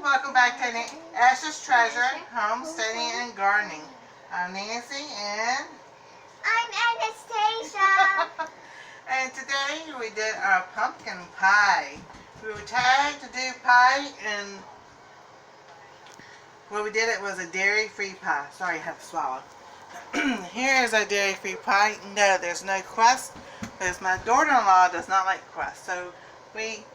welcome back to Ash's Treasure, Homesteading and Gardening. I'm Nancy and... I'm Anastasia. And today we did our pumpkin pie. We were tagged to do pie and what we did it was a dairy-free pie. Sorry, I have to swallow. Here is our dairy-free pie. No, there's no crust because my daughter-in-law does not like crust. So we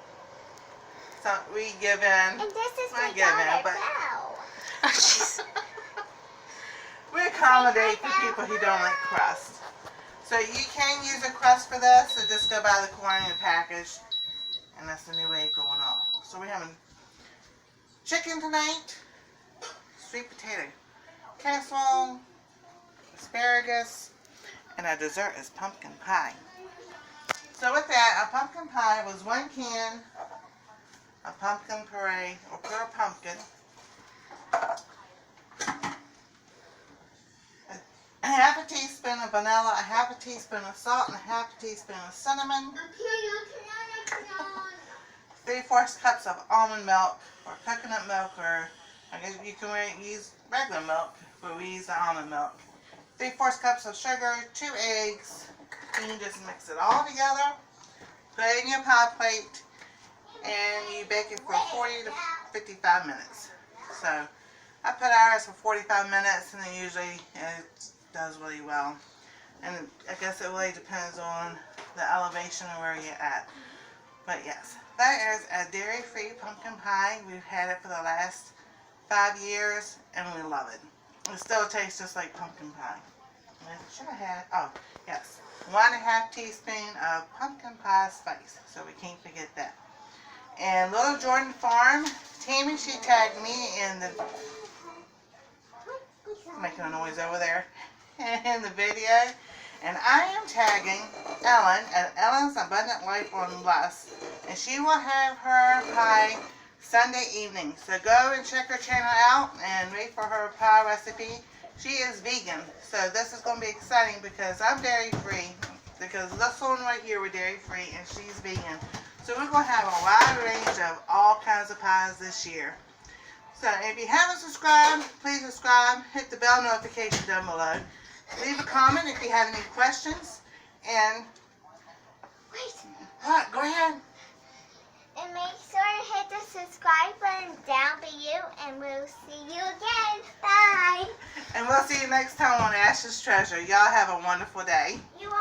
give in. And this is my daughter, Belle. We accommodate for people who don't like crust. So you can use a crust for this, so just go buy the corn in the package. And that's the new way of going on. So we're having chicken tonight, sweet potato casserole, asparagus, and our dessert is pumpkin pie. So with that, our pumpkin pie was 1 can of pumpkin puree, or pure pumpkin, a half a teaspoon of vanilla, a half a teaspoon of salt, and a half a teaspoon of cinnamon, 3/4 cups of almond milk, or coconut milk, or I guess you can use regular milk, but we use the almond milk, 3/4 cups of sugar, 2 eggs, and you just mix it all together, put it in your pie plate, and you bake it for 40 to 55 minutes. So I put ours for 45 minutes, and then usually it does really well. And I guess it really depends on the elevation of where you're at. But yes, that is a dairy-free pumpkin pie. We've had it for the last 5 years, and we love it. It still tastes just like pumpkin pie. Should I have? Oh, yes. 1.5 teaspoon of pumpkin pie spice, so we can't forget that. And Little Jordan Farm, Tammy, she tagged me in the, making a noise over there, in the video. And I am tagging Ellen at Ellen's Abundant Life on Lust. And she will have her pie Sunday evening. So go and check her channel out and wait for her pie recipe. She is vegan. So this is going to be exciting because I'm dairy-free. Because this one right here we're dairy-free and she's vegan. So we're going to have a wide range of all kinds of pies this year. So if you haven't subscribed, please subscribe. Hit the bell notification down below. Leave a comment if you have any questions. And Wait. What? Go ahead. And make sure to hit the subscribe button down below, and we'll see you again. Bye. And we'll see you next time on Ash's Treasure. Y'all have a wonderful day.